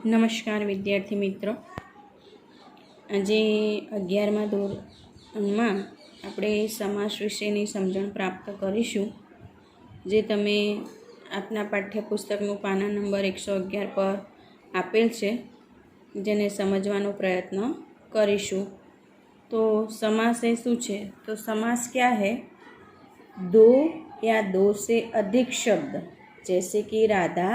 નમસ્કાર વિદ્યાર્થી મિત્રો, આજે 11મા ધોરણમાં આપણે સમાસ વિશેની સમજણ પ્રાપ્ત કરીશું, જે તમે આપના પાઠ્યપુસ્તકનું પાના નંબર 111 પર આપેલ છે, જેને સમજવાનો પ્રયત્ન કરીશું। तो समास है શું છે? तो समास क्या है? दो या दो से अधिक शब्द, जैसे कि राधा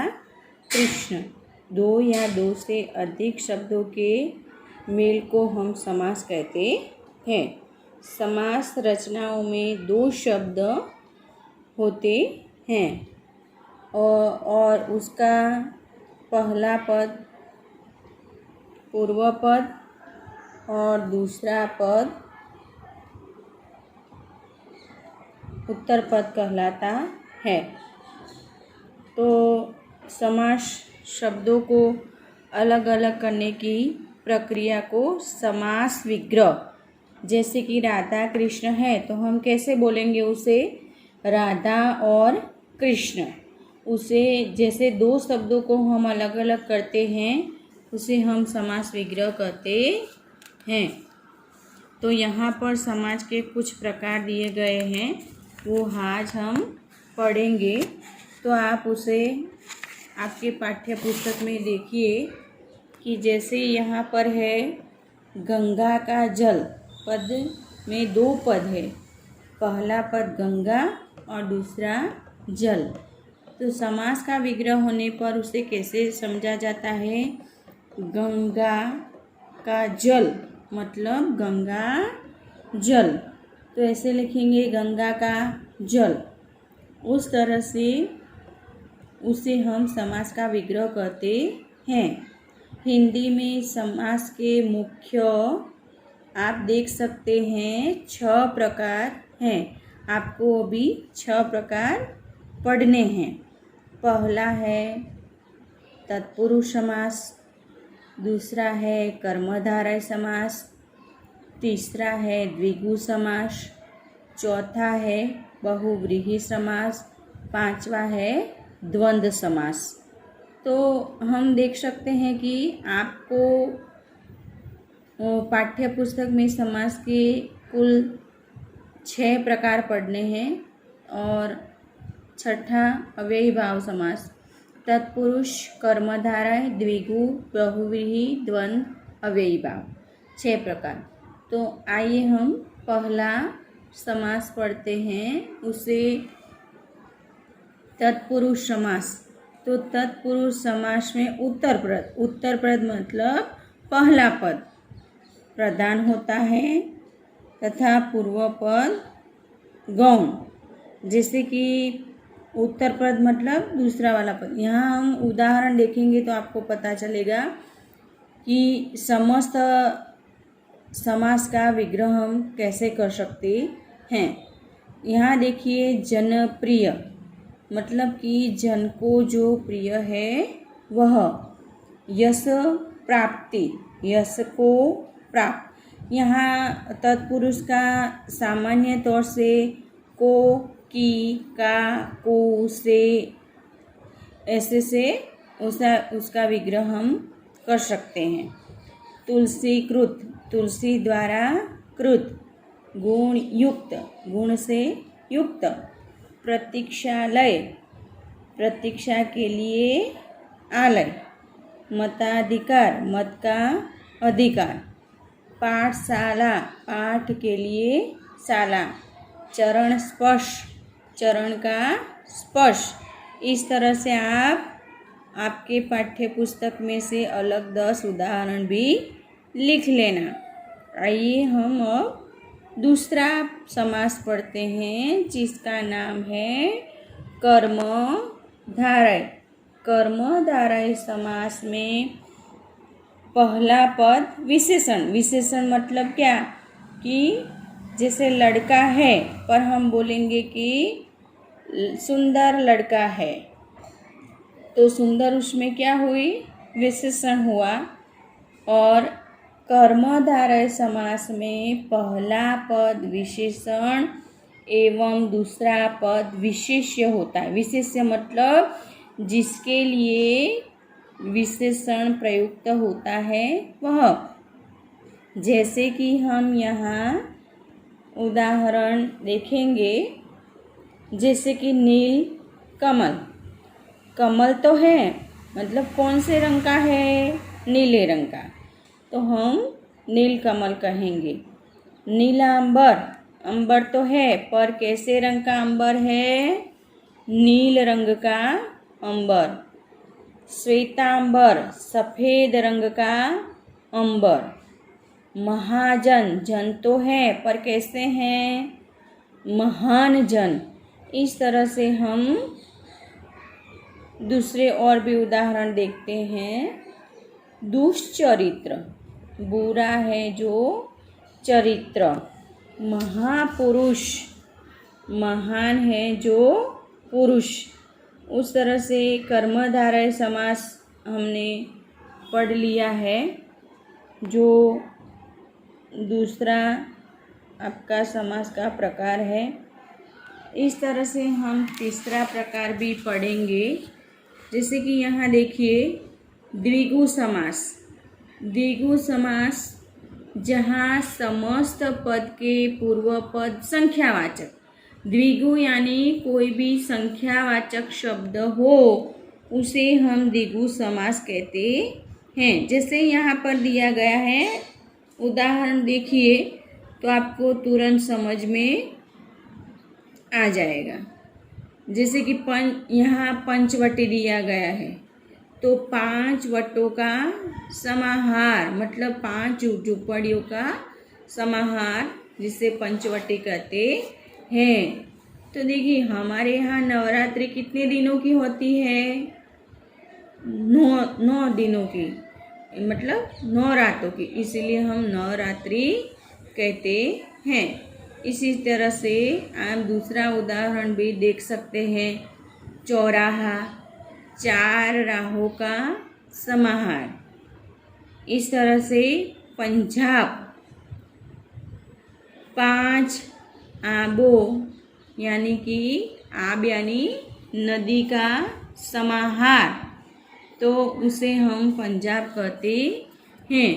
कृष्ण, दो या दो से अधिक शब्दों के मेल को हम समास कहते हैं। समास रचनाओं में दो शब्द होते हैं और उसका पहला पद पूर्व पद और दूसरा पद उत्तर पद कहलाता है। तो समास शब्दों को अलग अलग करने की प्रक्रिया को समास विग्रह, जैसे कि राधा कृष्ण है तो हम कैसे बोलेंगे उसे? राधा और कृष्ण। उसे जैसे दो शब्दों को हम अलग अलग करते हैं, उसे हम समास विग्रह कहते हैं। तो यहाँ पर समास के कुछ प्रकार दिए गए हैं, वो आज हम पढ़ेंगे। तो आप उसे आपके पाठ्य पुस्तक में देखिए कि जैसे यहाँ पर है गंगा का जल, पद में दो पद है, पहला पद गंगा और दूसरा जल। तो समास का विग्रह होने पर उसे कैसे समझा जाता है? गंगा का जल मतलब गंगा जल, तो ऐसे लिखेंगे गंगा का जल। उस तरह से उसे हम समास का विग्रह कहते हैं। हिंदी में समास के मुख्य आप देख सकते हैं 6 प्रकार हैं। आपको अभी 6 प्रकार पढ़ने हैं। पहला है तत्पुरुष समास, दूसरा है कर्मधारय समास, तीसरा है द्विगु समास, चौथा है बहुव्रीहि समास, पांचवा है द्वंद्व समास। तो हम देख सकते हैं कि आपको पाठ्य पुस्तक में समास के कुल 6 प्रकार पढ़ने हैं और छठा अव्ययी भाव समास, तत्पुरुष, कर्मधारय, द्विगु, बहुव्रीहि, द्वंद्व, अव्ययी भाव, 6 प्रकार। तो आइए हम पहला समास पढ़ते हैं, उसे तत्पुरुष समास। तो तत्पुरुष समास में उत्तर पद मतलब पहला पद प्रधान होता है तथा पूर्व पद गौण। जैसे कि उत्तर पद मतलब दूसरा वाला पद। यहाँ हम उदाहरण देखेंगे तो आपको पता चलेगा कि समस्त समास का विग्रह हम कैसे कर सकते हैं। यहाँ देखिए जनप्रिय मतलब कि जन को जो प्रिय है वह। यश प्राप्ति, यश को प्राप्त। यहाँ तत्पुरुष का सामान्य तौर से को, की, का, को, से, ऐसे से उसका विग्रह हम कर सकते हैं। तुलसी कृत, तुलसी द्वारा कृत। गुण युक्त, गुण से युक्त। प्रतीक्षालय, प्रतीक्षा के लिए आलय। मताधिकार, मत का अधिकार। पाठशाला, पाठ के लिए शाला। चरण स्पर्श, चरण का स्पर्श। इस तरह से आप आपके पाठ्य पुस्तक में से अलग 10 उदाहरण भी लिख लेना। आइए हम अब दूसरा समास पढ़ते हैं, जिसका नाम है कर्मधारय। कर्मधारय समास में पहला पद विशेषण। विशेषण मतलब क्या? कि जैसे लड़का है पर हम बोलेंगे कि सुंदर लड़का है, तो सुंदर उसमें क्या हुई? विशेषण हुआ। और कर्मधारय समास में पहला पद विशेषण एवं दूसरा पद विशेष्य होता है। विशेष्य मतलब जिसके लिए विशेषण प्रयुक्त होता है वह। जैसे कि हम यहाँ उदाहरण देखेंगे, जैसे कि नील कमल। कमल तो है, मतलब कौन से रंग का है? नीले रंग का, तो हम नील कमल कहेंगे। नीला अंबर, अंबर तो है, पर कैसे रंग का अंबर है? नील रंग का अंबर। श्वेतांबर, सफ़ेद रंग का अंबर। महाजन, जन तो है, पर कैसे हैं? महान जन। इस तरह से हम दूसरे और भी उदाहरण देखते हैं। दुष्चरित्र, बुरा है जो चरित्र। महापुरुष, महान है जो पुरुष। उस तरह से कर्मधारय समास हमने पढ़ लिया है, जो दूसरा आपका समास का प्रकार है। इस तरह से हम तीसरा प्रकार भी पढ़ेंगे। जैसे कि यहाँ देखिए द्विगु समास। द्विगु समास जहाँ समस्त पद के पूर्व पद संख्यावाचक, द्विगु यानी कोई भी संख्यावाचक शब्द हो, उसे हम द्विगु समास कहते हैं। जैसे यहाँ पर दिया गया है, उदाहरण देखिए तो आपको तुरंत समझ में आ जाएगा। जैसे कि यहाँ पंचवटी दिया गया है, तो 5 वटों का समाहार, मतलब 5 झुपड़ियों का समाहार, जिसे पंचवटी कहते हैं। तो देखिए हमारे यहाँ नवरात्रि कितने दिनों की होती है? 9 दिनों की, मतलब 9 रातों की, इसीलिए हम नवरात्रि कहते हैं। इसी तरह से आप दूसरा उदाहरण भी देख सकते हैं। चौराहा, 4 राहों का समाहार। इस तरह से पंजाब, 5 आबों, यानी कि आब यानी नदी का समाहार, तो उसे हम पंजाब कहते हैं।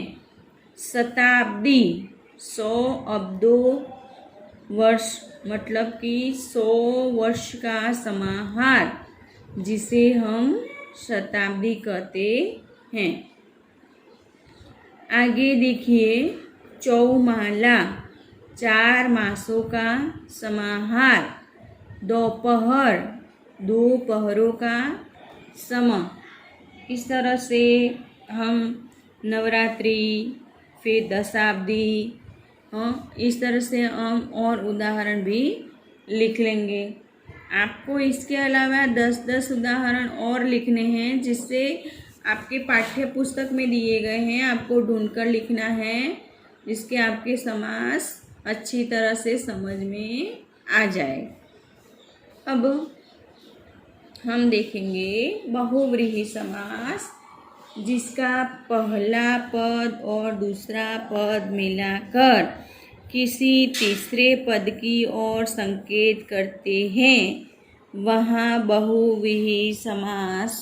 शताब्दी, 100 अब्दों वर्ष, मतलब कि 100 वर्ष का समाहार, जिसे हम शताब्दी कहते हैं। आगे देखिए चौमाला, 4 मासों का समाहार। दोपहर, 2 पहरों का सम। इस तरह से हम नवरात्रि, फिर दशाब्दी, इस तरह से हम और उदाहरण भी लिख लेंगे। आपको इसके अलावा 10-10 उदाहरण और लिखने हैं, जिससे आपके पाठ्य पुस्तक में दिए गए हैं, आपको ढूंढकर लिखना है, जिसके आपके समास अच्छी तरह से समझ में आ जाए। अब हम देखेंगे बहुव्रीहि समास, जिसका पहला पद और दूसरा पद मिलाकर किसी तीसरे पद की ओर संकेत करते हैं, वहाँ बहुव्रीहि समास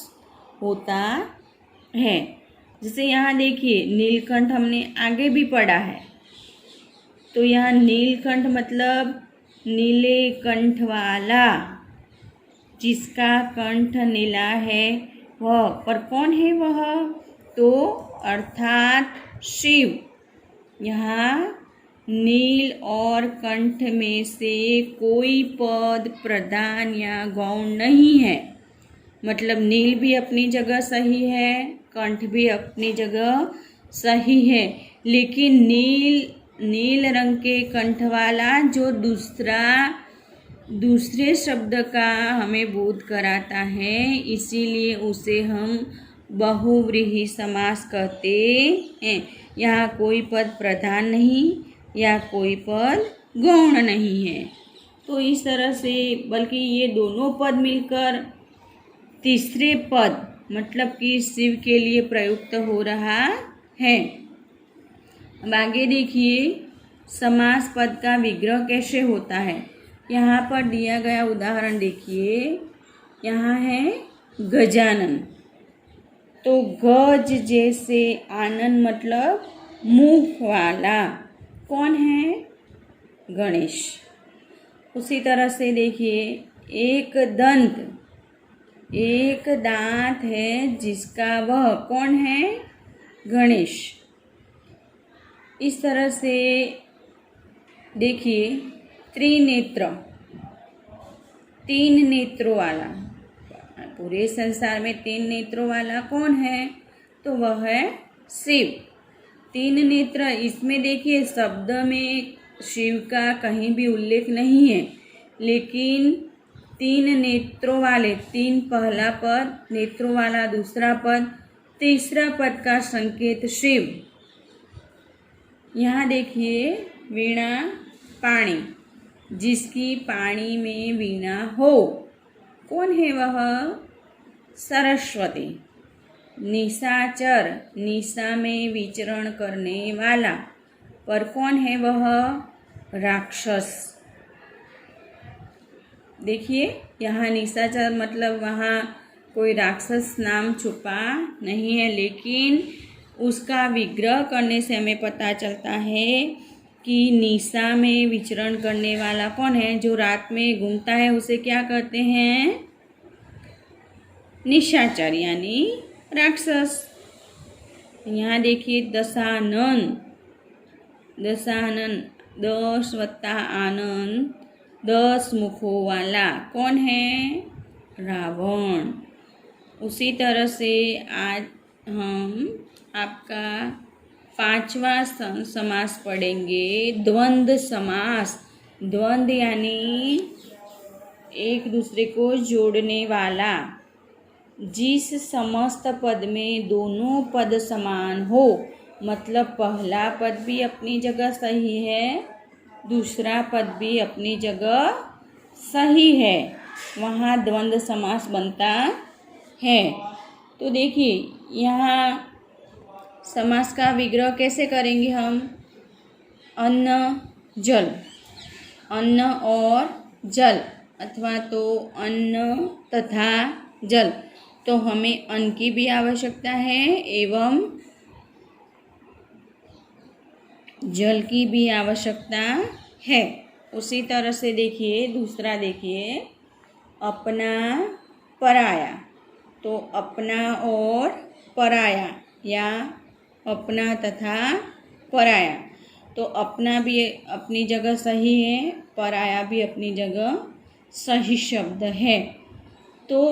होता है। जैसे यहाँ देखिए नीलकंठ हमने आगे भी पढ़ा है, तो यहाँ नीलकंठ मतलब नीले कंठ वाला, जिसका कंठ नीला है वह। पर कौन है वह? तो अर्थात शिव। यहाँ नील और कंठ में से कोई पद प्रधान या गौण नहीं है। मतलब नील भी अपनी जगह सही है, कंठ भी अपनी जगह सही है, लेकिन नील रंग के कंठ वाला जो दूसरे शब्द का हमें बोध कराता है, इसीलिए उसे हम बहुव्रीहि समास कहते हैं। यहाँ कोई पद प्रधान नहीं या कोई पद गौण नहीं है। तो इस तरह से, बल्कि ये दोनों पद मिलकर तीसरे पद, मतलब कि शिव के लिए प्रयुक्त हो रहा है। अब आगे देखिए समास पद का विग्रह कैसे होता है। यहाँ पर दिया गया उदाहरण देखिए, यहाँ है गजानन। तो गज जैसे आनंद मतलब मुख वाला कौन है? गणेश। उसी तरह से देखिए एक दांत है जिसका वह कौन है? गणेश। इस तरह से देखिए त्रिनेत्र, 3 नेत्रों वाला, पूरे संसार में 3 नेत्रों वाला कौन है? तो वह है शिव। 3 नेत्र, इसमें देखिए शब्द में शिव का कहीं भी उल्लेख नहीं है, लेकिन 3 नेत्रों वाले, 3 पहला पद, नेत्रों वाला दूसरा पद, तीसरा पद का संकेत शिव। यहाँ देखिए वीणा पाणी, जिसकी पाणी में वीणा हो, कौन है वह? सरस्वती। निशाचर, निशा में विचरण करने वाला, पर कौन है वह? राक्षस। देखिए यहाँ निशाचर मतलब वहाँ कोई राक्षस नाम छुपा नहीं है, लेकिन उसका विग्रह करने से हमें पता चलता है कि निशा में विचरण करने वाला कौन है? जो रात में घूमता है उसे क्या कहते हैं? निशाचर यानी राक्षस। यहाँ देखिए दशानन, 10 वत्ता आनंद, 10 मुखों वाला कौन है? रावण। उसी तरह से आज हम आपका 5वां समास पढ़ेंगे, द्वंद्व समास। द्वंद्व यानी एक दूसरे को जोड़ने वाला, जिस समस्त पद में दोनों पद समान हो, मतलब पहला पद भी अपनी जगह सही है, दूसरा पद भी अपनी जगह सही है, वहाँ द्वंद्व समास बनता है। तो देखिए यहाँ समास का विग्रह कैसे करेंगे हम? अन्न जल, अन्न और जल, अथवा तो अन्न तथा जल, तो हमें अन्न की भी आवश्यकता है एवं जल की भी आवश्यकता है। उसी तरह से देखिए दूसरा, देखिए अपना पराया, तो अपना और पराया या अपना तथा पराया, तो अपना भी अपनी जगह सही है, पराया भी अपनी जगह सही शब्द है। तो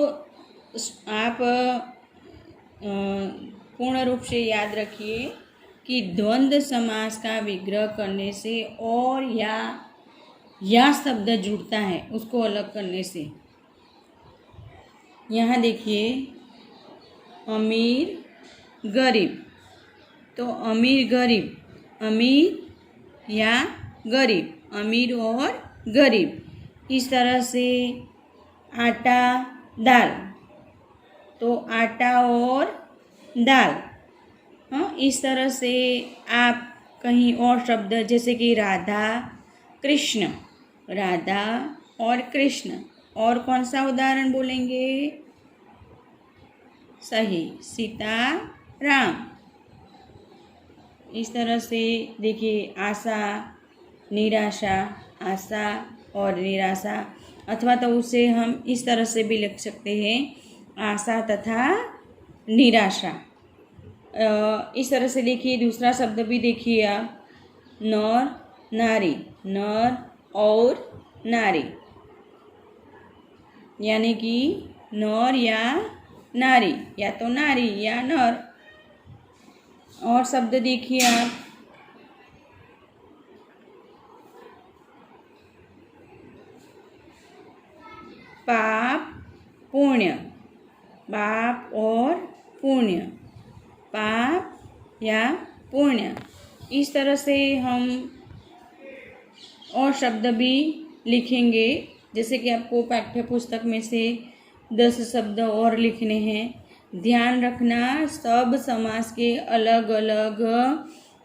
आप पूर्ण रूप से याद रखिए कि द्वंद्व समास का विग्रह करने से और या शब्द जुड़ता है, उसको अलग करने से। यहाँ देखिए अमीर गरीब, तो अमीर गरीब, अमीर या गरीब, अमीर और गरीब। इस तरह से आटा दाल, तो आटा और दाल। हाँ, इस तरह से आप कहीं और शब्द जैसे कि राधा कृष्ण, राधा और कृष्ण, और कौन सा उदाहरण बोलेंगे? सही, सीता राम। इस तरह से देखिए आशा निराशा, आशा और निराशा, अथवा तो उसे हम इस तरह से भी लिख सकते हैं, आशा तथा निराशा। इस तरह से देखिए दूसरा शब्द भी देखिए आप, नर नारी, नर और नारी, यानी कि नर या नारी, या तो नारी या नर। और शब्द देखिए आप, पाप पुण्य, पाप और पुण्य, पाप या पुण्य। इस तरह से हम और शब्द भी लिखेंगे, जैसे कि आपको पाठ्य पुस्तक में से 10 शब्द और लिखने हैं। ध्यान रखना सब समास के अलग अलग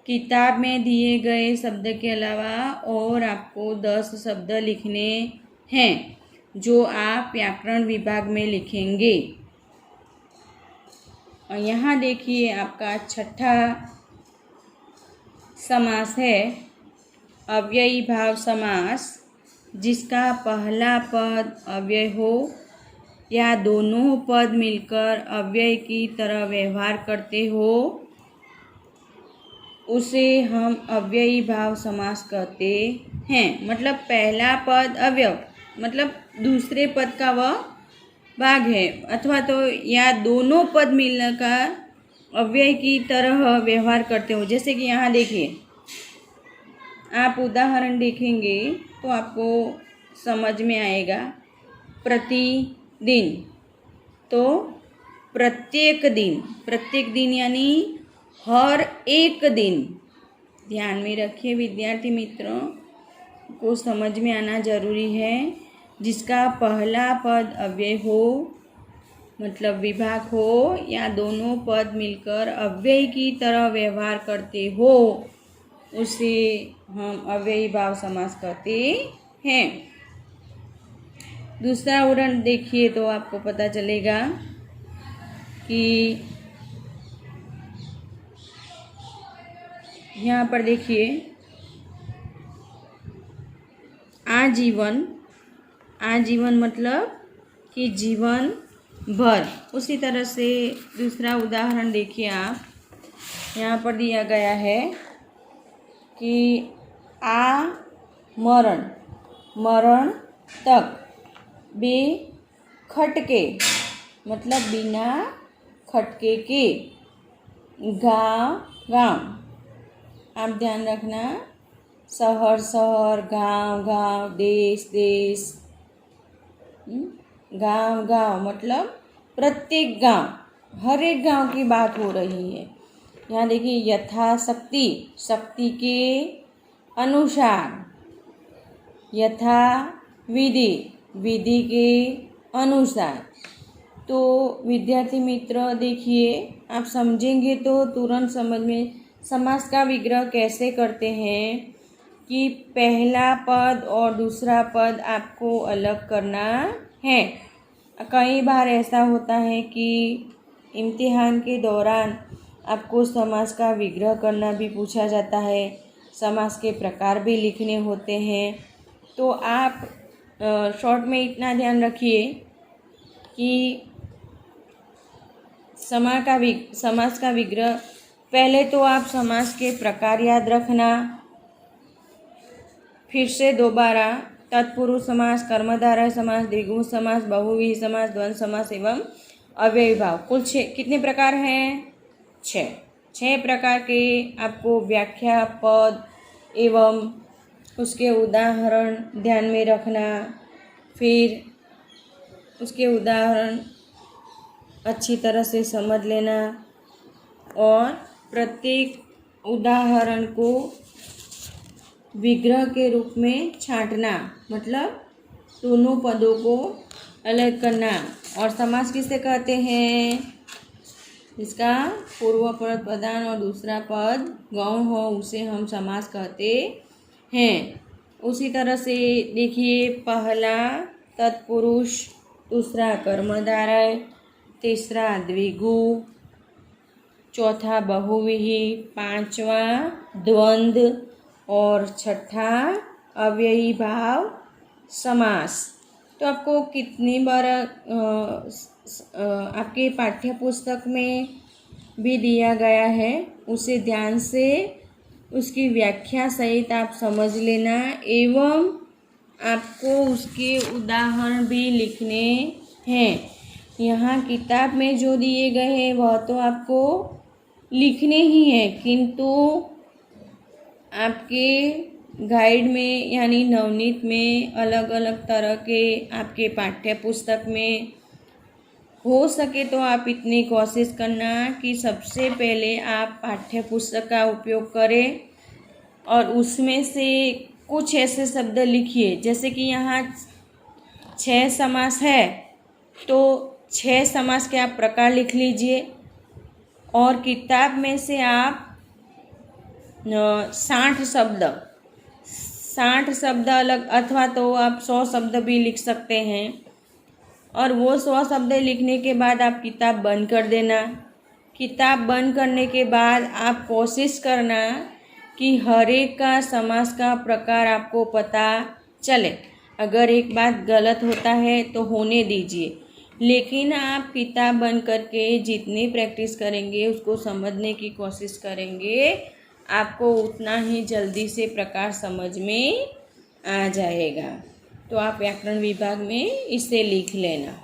किताब में दिए गए शब्द के अलावा और आपको 10 शब्द लिखने हैं जो आप व्याकरण विभाग में लिखेंगे। और यहाँ देखिए आपका छठा समास है अव्ययी भाव समास, जिसका पहला पद अव्यय हो या दोनों पद मिलकर अव्यय की तरह व्यवहार करते हो, उसे हम अव्ययी भाव समास कहते हैं। मतलब पहला पद अवयव मतलब दूसरे पद का वह भाग है, अथवा तो या दोनों पद मिलकर अव्यय की तरह व्यवहार करते हो। जैसे कि यहाँ देखिए, आप उदाहरण देखेंगे तो आपको समझ में आएगा। प्रतिदिन, तो प्रत्येक दिन यानी हर एक दिन। ध्यान में रखिए विद्यार्थी मित्रों, को समझ में आना जरूरी है। जिसका पहला पद अव्यय हो मतलब विभाग हो या दोनों पद मिलकर अव्यय की तरह व्यवहार करते हो, उसे हम अव्ययी भाव समास कहते हैं। दूसरा उदाहरण देखिए तो आपको पता चलेगा कि यहाँ पर देखिए आजीवन मतलब कि जीवन भर। उसी तरह से दूसरा उदाहरण देखिए आप, यहाँ पर दिया गया है कि मरण तक बे खटके मतलब बिना खटके के, गाँव आप ध्यान रखना, शहर गाँव देश गाँव मतलब प्रत्येक गाँव, हर एक गाँव की बात हो रही है। यहाँ देखिए यथाशक्ति, शक्ति के अनुसार, यथा विधि के अनुसार। तो विद्यार्थी मित्र देखिए, आप समझेंगे तो तुरंत समझ में समास का विग्रह कैसे करते हैं कि पहला पद और दूसरा पद आपको अलग करना है। कई बार ऐसा होता है कि इम्तिहान के दौरान आपको समास का विग्रह करना भी पूछा जाता है, समास के प्रकार भी लिखने होते हैं। तो आप शॉर्ट में इतना ध्यान रखिए कि समास का विग्रह, पहले तो आप समास के प्रकार याद रखना, फिर से दोबारा तत्पुरुष समास, कर्मधारय समास, द्विगु समास, बहुव्रीहि समास, द्वंद्व समास एवं अव्ययी भाव। कुल कितने प्रकार हैं? 6 प्रकार के आपको व्याख्या, पद एवं उसके उदाहरण ध्यान में रखना। फिर उसके उदाहरण अच्छी तरह से समझ लेना और प्रत्येक उदाहरण को विग्रह के रूप में छांटना, मतलब दोनों पदों को अलग करना। और समास किसे कहते हैं? जिसका पूर्व पद प्रधान और दूसरा पद गौण हो, उसे हम समास कहते हैं। उसी तरह से देखिए, पहला तत्पुरुष, दूसरा कर्मधारय, तीसरा द्विगु, चौथा बहुव्रीहि, पांचवा द्वंद्व और छठा अव्ययी भाव समास। तो आपको कितनी बार आपके पाठ्य पुस्तक में भी दिया गया है, उसे ध्यान से उसकी व्याख्या सहित आप समझ लेना एवं आपको उसके उदाहरण भी लिखने हैं। यहाँ किताब में जो दिए गए हैं वह तो आपको लिखने ही हैं, किंतु आपके गाइड में यानी नवनीत में अलग अलग तरह के आपके पाठ्य पुस्तक में हो सके तो आप इतनी कोशिश करना कि सबसे पहले आप पाठ्य पुस्तक का उपयोग करें और उसमें से कुछ ऐसे शब्द लिखिए। जैसे कि यहाँ 6 समास है तो 6 समास के आप प्रकार लिख लीजिए और किताब में से आप 60 शब्द अलग, अथवा तो आप 100 शब्द भी लिख सकते हैं। और वो 100 शब्द लिखने के बाद आप किताब बंद कर देना किताब बंद करने के बाद आप कोशिश करना कि हर एक का समास का प्रकार आपको पता चले। अगर एक बात गलत होता है तो होने दीजिए, लेकिन आप किताब बंद करके जितनी प्रैक्टिस करेंगे, उसको समझने की कोशिश करेंगे, आपको उतना ही जल्दी से प्रकार समझ में आ जाएगा। तो आप व्याकरण विभाग में इसे लिख लेना।